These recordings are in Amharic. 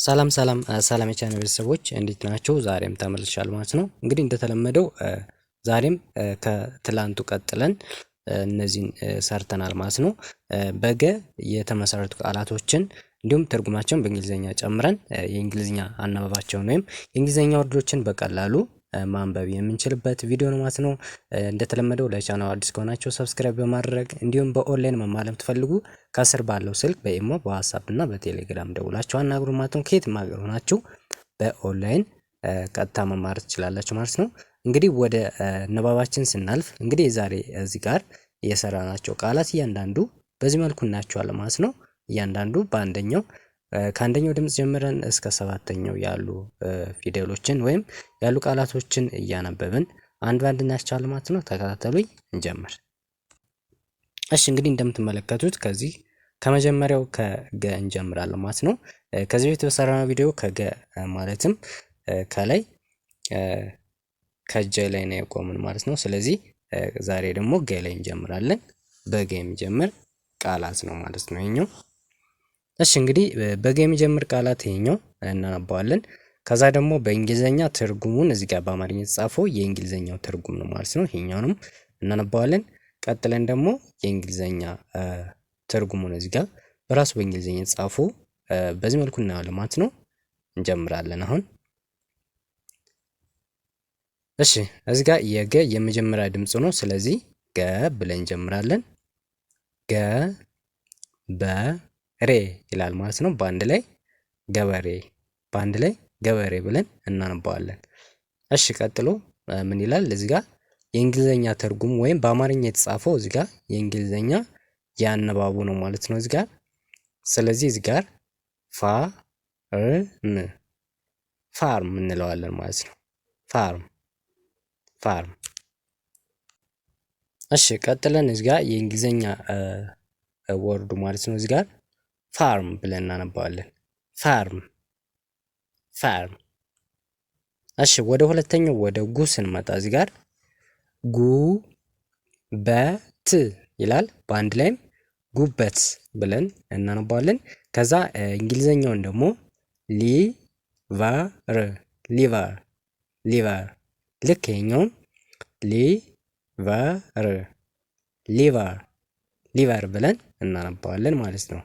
ሰላም የቻናል ቤተሰቦች እንዴት ናቸው? ዛሬም ተመልሻለሁ ማለት ነው። እንግዲህ እንደተለመደው ዛሬም ከትላንቱ ቀጥለን እነዚህን ሰርተናል ማለት ነው። በገ የተመሰረቱ ቃላቶችን እንዲሁም ትርጉማቸውን በእንግሊዝኛ ጨምረን የእንግሊዝኛ አናባባቸውን ወይም የእንግሊዝኛ ወርዶችን በቀላሉ ማንበብ የምንችልበት ቪዲዮ ነው ማለት ነው። እንደተለመደው ለቻናሉ አዲስ ከሆናችሁ ሰብስክራይብ በማድረግ እንዲሁም በኦንላይን መማር ለምትፈልጉ ከስር ባለው ስልክ በኢሞ በዋትስአፕ እና በቴሌግራም ደውላችሁ አናግሩ ማለት ነው። ከየት ማገር ሆናችሁ በኦንላይን ቀጥታ መማር ትችላላችሁ ማለት ነው። እንግዲህ ወደ ንባባችን ስናልፍ እንግዲህ ዛሬ እዚህ ጋር የሰራናቸው ቃላት እያንዳንዱ በዚህ መልኩ እናያቸዋለን ማለት ነው። እያንዳንዱ በአንደኛው ከአንደኛው ድምጽ ጀምረን እስከ ሰባተኛው ያሉ ፊደሎችን ወይም ያሉ ቃላቶችን እያነበብን አንድ ባንድ እናያቸዋለን ማለት ነው። ተከታተሉኝ፣ እንጀምር። እሺ እንግዲህ እንደምትመለከቱት ከዚህ ከመጀመሪያው ከገ እንጀምራለን ማለት ነው። ከዚህ በፊት በሰራነው ቪዲዮ ከገ ማለትም ከላይ ከጀ ላይ ነው የቆምን ማለት ነው። ስለዚህ ዛሬ ደግሞ ገ ላይ እንጀምራለን። በገ የሚጀምር ቃላት ነው ማለት ነው ይሄኛው። እሺ እንግዲህ በገ የሚጀምር ቃላት ይሄኛው እናነባዋለን። ከዛ ደግሞ በእንግሊዘኛ ትርጉሙን እዚህ ጋር በአማርኛ የተጻፈው የእንግሊዘኛው ትርጉም ነው ማለት ነው። ይሄኛውንም እናነባዋለን። ቀጥለን ደግሞ የእንግሊዘኛ ትርጉሙን እዚህ ጋር በራሱ በእንግሊዘኛ የተጻፈው በዚህ መልኩ እናያለን ማለት ነው። እንጀምራለን አሁን። እሺ እዚህ ጋር የገ የመጀመሪያ ድምጽ ነው። ስለዚህ ገ ብለን እንጀምራለን። ገ በሬ ይላል ማለት ነው። በአንድ ላይ ገበሬ፣ በአንድ ላይ ገበሬ ብለን እናነባዋለን። እሺ ቀጥሎ ምን ይላል? እዚህ ጋር የእንግሊዘኛ ትርጉም ወይም በአማርኛ የተጻፈው እዚህ ጋር የእንግሊዘኛ ያነባቡ ነው ማለት ነው እዚህ ጋር። ስለዚህ እዚህ ጋር ፋርም እንለዋለን ማለት ነው። ፋርም። እሺ ቀጥለን እዚህ ጋር የእንግሊዘኛ ወርዱ ማለት ነው እዚህ ጋር ፋርም ብለን እናነባዋለን። ፋርም። እሺ ወደ ሁለተኛው ወደ ጉ ስንመጣ እዚህ ጋር ጉበት ይላል። በአንድ ላይም ጉበት ብለን እናነባዋለን። ከዛ እንግሊዘኛውን ደግሞ ሊቨር ልክ ይሄኛውን ሊቨር ብለን እናነባዋለን ማለት ነው።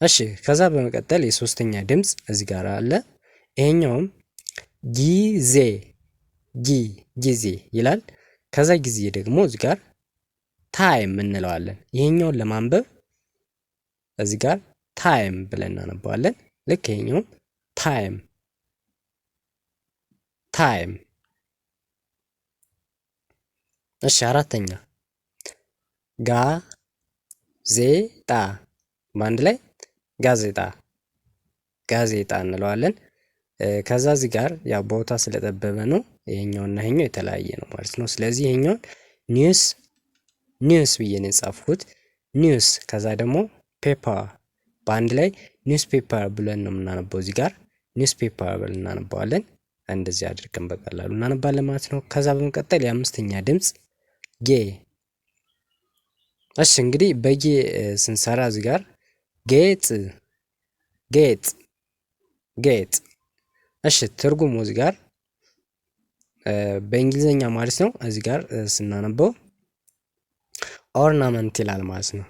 እሺ ከዛ በመቀጠል የሶስተኛ ድምጽ እዚህ ጋር አለ። ይሄኛውም ጊዜ ይላል። ከዛ ጊዜ ደግሞ እዚህ ጋር ታይም እንለዋለን። ይሄኛውን ለማንበብ እዚህ ጋር ታይም ብለን እናነባዋለን። ልክ ይሄኛውም ታይም። እሺ አራተኛ ጋዜጣ፣ በአንድ ላይ ጋዜጣ እንለዋለን። ከዛ እዚህ ጋር ያው ቦታ ስለጠበበ ነው ይሄኛውና ይሄኛው የተለያየ ነው ማለት ነው። ስለዚህ ይሄኛውን ኒውስ ብዬ ነው የጻፍኩት። ኒውስ። ከዛ ደግሞ ፔፐር፣ በአንድ ላይ ኒውስ ፔፐር ብለን ነው የምናነበው። እዚህ ጋር ኒውስ ፔፐር ብለን እናነባዋለን። እንደዚህ አድርገን በቀላሉ እናነባለን ማለት ነው። ከዛ በመቀጠል የአምስተኛ ድምጽ ጌ። እሺ እንግዲህ በጌ ስንሰራ እዚህ ጋር ጌጥ። እሺ ትርጉሙ እዚህ ጋር በእንግሊዘኛ ማለት ነው እዚህ ጋር ስናነበው ኦርናመንት ይላል ማለት ነው።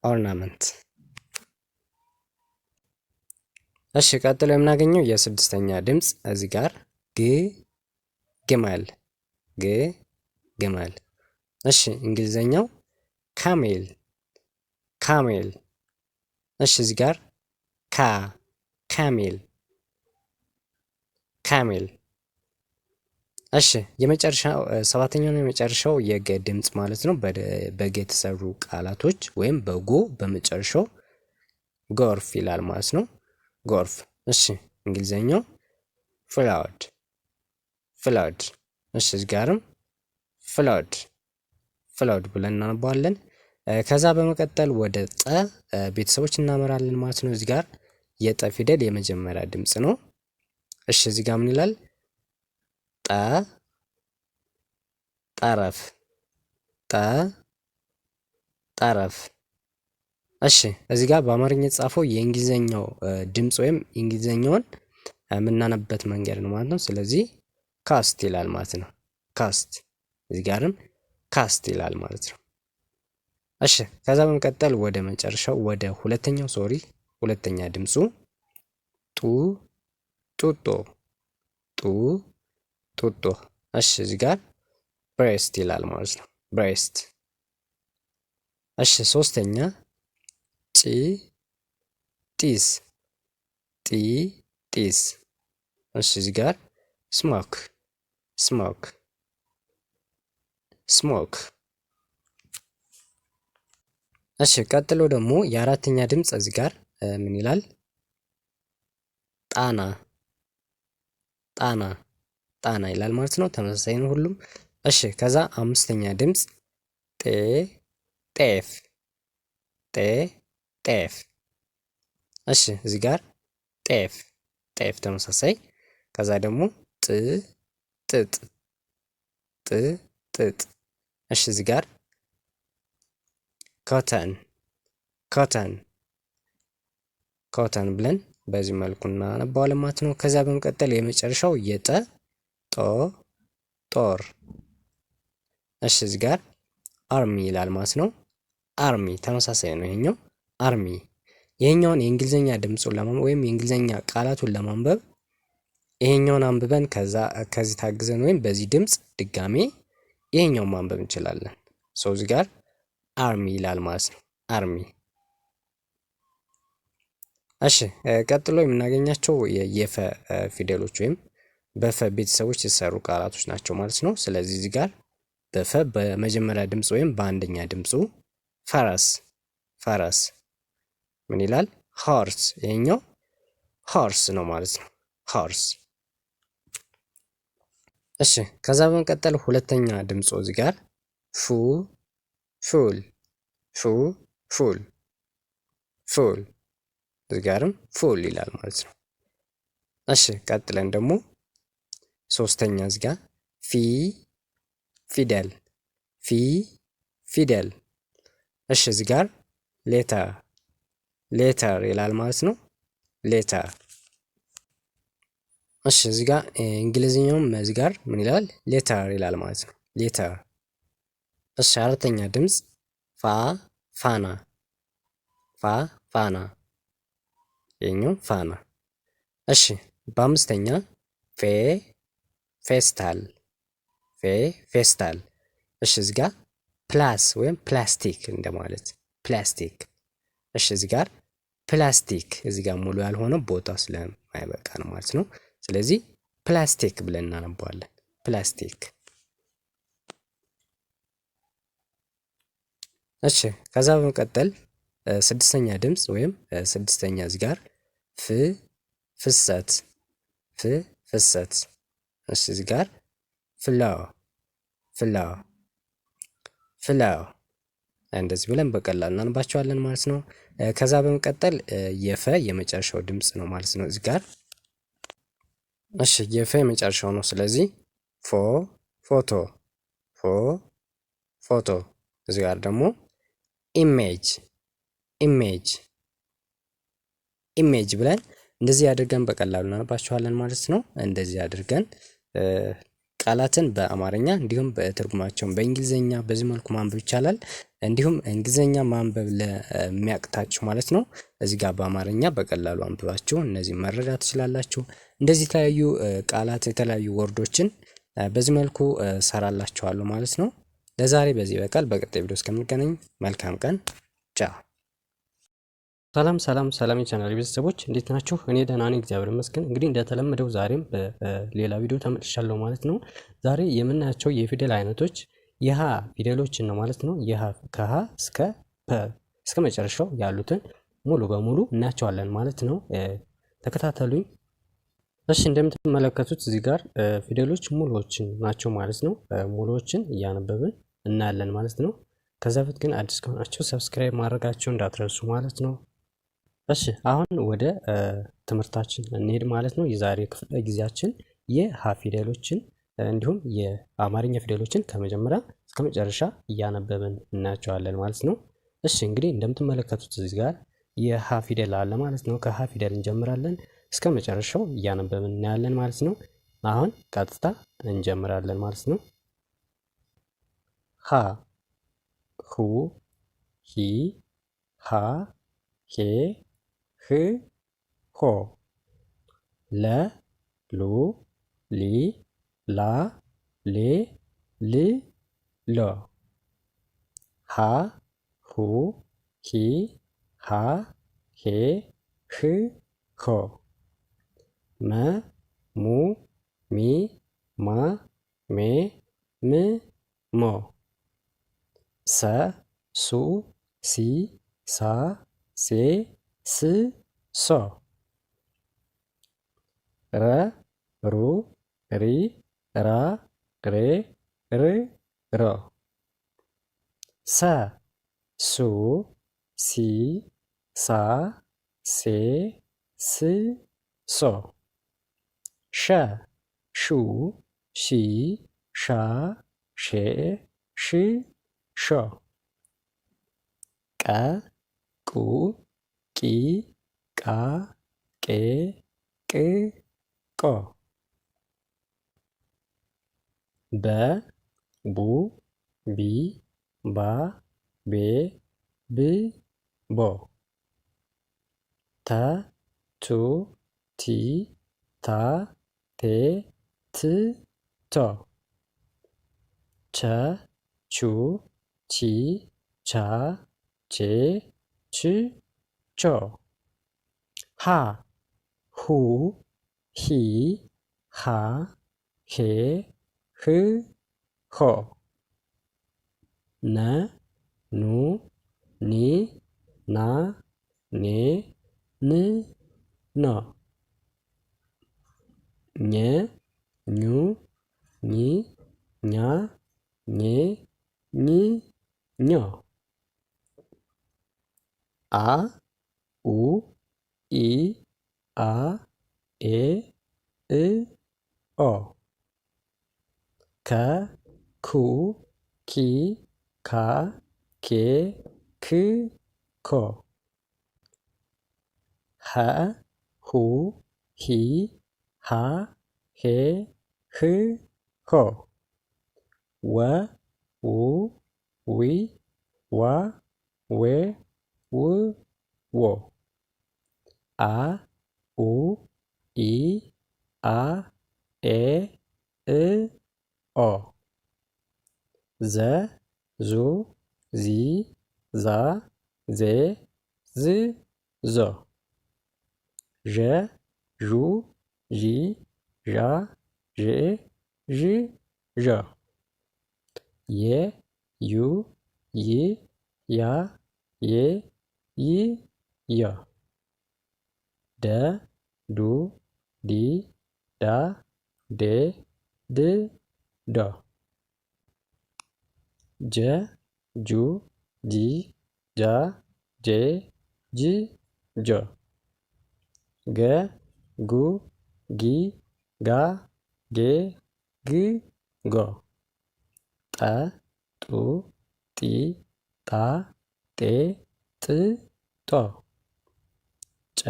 ኦርናመንት። እሺ ቀጥሎ የምናገኘው የስድስተኛ ድምጽ እዚህ ጋር ግመል። እሺ እንግሊዘኛው ካሜል። እሺ እዚህ ጋር ካሜል። እሺ የመጨረሻው ሰባተኛው ነው የመጨረሻው የገ ድምጽ ማለት ነው። በገ የተሰሩ ቃላቶች ወይም በጎ በመጨረሻው ጎርፍ ይላል ማለት ነው። ጎርፍ። እሺ እንግሊዘኛው ፍላድ። እሺ እዚህ ጋርም ፍላድ ብለን እናነባዋለን። ከዛ በመቀጠል ወደ ጠ ቤተሰቦች እናመራለን ማለት ነው። እዚህ ጋር የጠ ፊደል የመጀመሪያ ድምጽ ነው። እሺ እዚህ ጋር ምን ይላል? ጠረፍ። እሺ እዚህ ጋር በአማርኛ የተጻፈው የእንግሊዘኛው ድምጽ ወይም እንግሊዘኛውን የምናነብበት መንገድ ነው ማለት ነው። ስለዚህ ካስት ይላል ማለት ነው። ካስት እዚህ ጋርም ካስት ይላል ማለት ነው። እሺ ከዛ በመቀጠል ወደ መጨረሻው ወደ ሁለተኛ ድምፁ ጡ ጡጦ ጡ ጡጦ። እሺ እዚህ ጋር ብሬስት ይላል ማለት ነው። ብሬስት። እሺ ሶስተኛ ጪ ጢስ ጢ ጢስ። እሺ እዚህ ጋር ስሞክ ስሞክ ስሞክ። እሺ ቀጥሎ ደግሞ የአራተኛ ድምፅ እዚህ ጋር ምን ይላል? ጣና ጣና ጣና ይላል ማለት ነው። ተመሳሳይ ነው ሁሉም። እሺ ከዛ አምስተኛ ድምፅ ጤ ጤፍ ጤ ጤፍ። እሺ እዚህ ጋር ጤፍ ጤፍ ተመሳሳይ። ከዛ ደግሞ ጥ ጥጥ ጥ ጥጥ። እሺ እዚህ ጋር ኮተን ኮተን ኮተን ብለን በዚህ መልኩ እናነባዋለን ማለት ነው። ከዛ በመቀጠል የመጨረሻው የጠ ጦ ጦር። እሺ እዚህ ጋር አርሚ ይላል ማለት ነው። አርሚ ተመሳሳይ ነው ይሄኛው አርሚ። ይሄኛውን የእንግሊዘኛ ድምፁን ለማንበብ ወይም የእንግሊዘኛ ቃላቱን ለማንበብ ይሄኛውን አንብበን ከዚህ ታግዘን ወይም በዚህ ድምፅ ድጋሜ ይሄኛውን ማንበብ እንችላለን። ሰው እዚህ ጋር አርሚ ይላል ማለት ነው። አርሚ። እሺ ቀጥሎ የምናገኛቸው የፈ ፊደሎች ወይም በፈ ቤተሰቦች የተሰሩ ቃላቶች ናቸው ማለት ነው። ስለዚህ እዚህ ጋር በፈ በመጀመሪያ ድምፅ ወይም በአንደኛ ድምፁ ፈረስ ፈረስ ምን ይላል? ሆርስ። ይሄኛው ሆርስ ነው ማለት ነው። ሆርስ። እሺ ከዛ በመቀጠል ሁለተኛ ድምፁ እዚህ ጋር ፉ ፉል ፉ ፉል ፉል። እዚህ ጋርም ፉል ይላል ማለት ነው። እሺ ቀጥለን ደግሞ ሶስተኛ እዚህ ጋር ፊ ፊደል ፊ ፊደል። እሺ እዚህ ጋር ሌተር ሌተር ይላል ማለት ነው። ሌተር። እሺ እዚህ ጋር እንግሊዝኛውም እዚህ ጋር ምን ይላል? ሌተር ይላል ማለት ነው። ሌተር። እሺ አራተኛ ድምፅ ፋ ፋና ፋ ፋና የኛው ፋና። እሺ በአምስተኛ ፌ ፌስታል ፌ ፌስታል። እሺ እዚህ ጋር ፕላስ ወይም ፕላስቲክ እንደማለት ፕላስቲክ። እሺ እዚህ ጋር ፕላስቲክ እዚህ ጋር ሙሉ ያልሆነ ቦታ ስለማይበቃ ነው ማለት ነው። ስለዚህ ፕላስቲክ ብለን እናነባዋለን። ፕላስቲክ። እሺ ከዛ በመቀጠል ስድስተኛ ድምፅ ወይም ስድስተኛ እዚህ ጋር ፍ ፍሰት ፍ ፍሰት። እሺ እዚህ ጋር ፍላው ፍላው ፍላው። እንደዚህ ብለን በቀላሉ እናንባቸዋለን ማለት ነው። ከዛ በመቀጠል የፈ የመጨረሻው ድምፅ ነው ማለት ነው እዚህ ጋር። እሺ የፈ የመጨረሻው ነው። ስለዚህ ፎ ፎቶ ፎ ፎቶ። እዚህ ጋር ደግሞ ኢሜጅ ኢሜጅ ኢሜጅ ብለን እንደዚህ አድርገን በቀላሉ እናነባቸዋለን ማለት ነው። እንደዚህ አድርገን ቃላትን በአማርኛ እንዲሁም በትርጉማቸውን በእንግሊዘኛ በዚህ መልኩ ማንበብ ይቻላል። እንዲሁም እንግሊዘኛ ማንበብ ለሚያቅታችሁ ማለት ነው እዚህ ጋር በአማርኛ በቀላሉ አንብባችሁ እነዚህ መረዳት ትችላላችሁ። እንደዚህ የተለያዩ ቃላት የተለያዩ ወርዶችን በዚህ መልኩ ሰራላችኋለሁ ማለት ነው። ለዛሬ በዚህ በቃል በቀጣይ ቪዲዮ እስከምንገናኝ መልካም ቀን ቻው። ሰላም ሰላም ሰላም የቻናል ቤተሰቦች እንዴት ናችሁ? እኔ ደህና ነኝ እግዚአብሔር ይመስገን። እንግዲህ እንደተለመደው ዛሬም በሌላ ቪዲዮ ተመልሻለሁ ማለት ነው። ዛሬ የምናያቸው የፊደል አይነቶች የሀ ፊደሎችን ነው ማለት ነው። የሀ ከሀ እስከ ፐ እስከ መጨረሻው ያሉትን ሙሉ በሙሉ እናያቸዋለን ማለት ነው። ተከታተሉኝ። እሺ እንደምትመለከቱት እዚህ ጋር ፊደሎች ሙሉዎችን ናቸው ማለት ነው። ሙሉዎችን እያነበብን እናያለን ማለት ነው። ከዛ በፊት ግን አዲስ ከሆናችሁ ሰብስክራይብ ማድረጋችሁ እንዳትረሱ ማለት ነው። እሺ አሁን ወደ ትምህርታችን እንሄድ ማለት ነው። የዛሬ ክፍለ ጊዜያችን የሀ ፊደሎችን እንዲሁም የአማርኛ ፊደሎችን ከመጀመሪያ እስከ መጨረሻ እያነበብን እናያቸዋለን ማለት ነው። እሺ እንግዲህ እንደምትመለከቱት እዚህ ጋር የሀ ፊደል አለ ማለት ነው። ከሀ ፊደል እንጀምራለን እስከ መጨረሻው እያነበብን እናያለን ማለት ነው። አሁን ቀጥታ እንጀምራለን ማለት ነው። ሀ ሁ ሂ ሃ ሄ ህ ሆ ለ ሉ ሊ ላ ሌ ል ሎ ሀ ሁ ሂ ሃ ሄ ህ ሆ መ ሙ ሚ ማ ሜ ም ሞ ሰ ሱ ሲ ሳ ሴ ስ ሶ ረ ሩ ሪ ራ ሬ ር ሮ ሰ ሱ ሲ ሳ ሴ ስ ሶ ሸ ሹ ሺ ሻ ሼ ሽ ሾ ቀ ቁ ቂ ቃ ቄ ቅ ቆ በ ቡ ቢ ባ ቤ ብ ቦ ተ ቱ ቲ ታ ቴ ት ቶ ቸ ቹ ቺ ቻ ቼ ች ቾ ሃ ሁ ሂ ሃ ሄ ህ ሆ ነ ኑ ኒ ና ኔ ን ኖ ኘ ኙ ኚ ኛ ኜ ኝ ኞ አ ኡ ኢ አ ኤ እ ኦ ከ ኩ ኪ ካ ኬ ክ ኮ ሀ ሁ ሂ ሃ ሄ ህ ሆ ወ ው ዊ ዋ ዌ ው ዎ አ ኡ ኢ አ ኤ እ ኦ ዘ ዙ ዚ ዛ ዜ ዝ ዞ ዠ ዡ ዢ ዣ ዤ ዥ ዦ የ ዩ ይ ያ ዬ ይ ዮ ደ ዱ ዲ ዳ ዴ ድ ዶ ጀ ጁ ጂ ጃ ጄ ጅ ጆ ገ ጉ ጊ ጋ ጌ ግ ጎ ጠ ጡ ጢ ጣ ጤ ጥ ጦ ጨ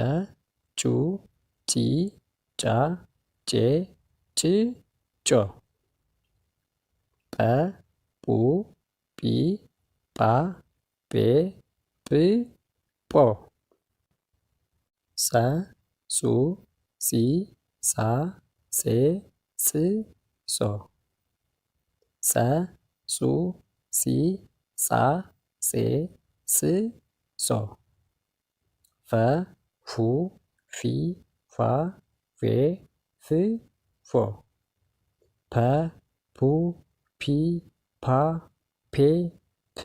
ጩ ጪ ጫ ጬ ጭ ጮ ጰ ጱ ጲ ጳ ጴ ጵ ጶ ጸ ጹ ጺ ጻ ጼ ጽ ጾ ጸ ጹ ጺ ጻ ጼ ጽ ጾ ፈ ፉ ፊ ፋ ፌ ፍ ፎ ፐ ፑ ፒ ፓ ፔ ፕ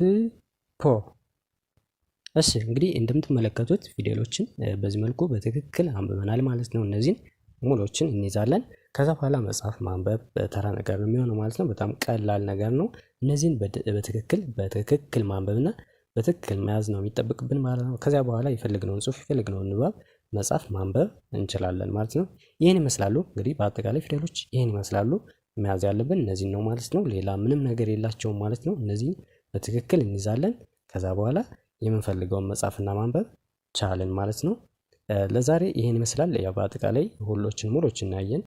ፖ እሺ እንግዲህ እንደምትመለከቱት ፊደሎችን በዚህ መልኩ በትክክል አንብበናል ማለት ነው። እነዚህን ሙሎችን እንይዛለን። ከዛ በኋላ መጽሐፍ ማንበብ ተራ ነገር ነው የሚሆነው ማለት ነው። በጣም ቀላል ነገር ነው። እነዚህን በትክክል ማንበብና በትክክል መያዝ ነው የሚጠበቅብን ማለት ነው። ከዚያ በኋላ የፈለግነውን ጽሑፍ የፈለግነውን ንባብ መጻፍ ማንበብ እንችላለን ማለት ነው። ይህን ይመስላሉ እንግዲህ በአጠቃላይ ፊደሎች ይህን ይመስላሉ። መያዝ ያለብን እነዚህን ነው ማለት ነው። ሌላ ምንም ነገር የላቸውም ማለት ነው። እነዚህን በትክክል እንይዛለን። ከዛ በኋላ የምንፈልገውን መጻፍና ማንበብ ቻልን ማለት ነው። ለዛሬ ይሄን ይመስላል። ያው በአጠቃላይ ሁሎችን ሙሎችን እናያየን።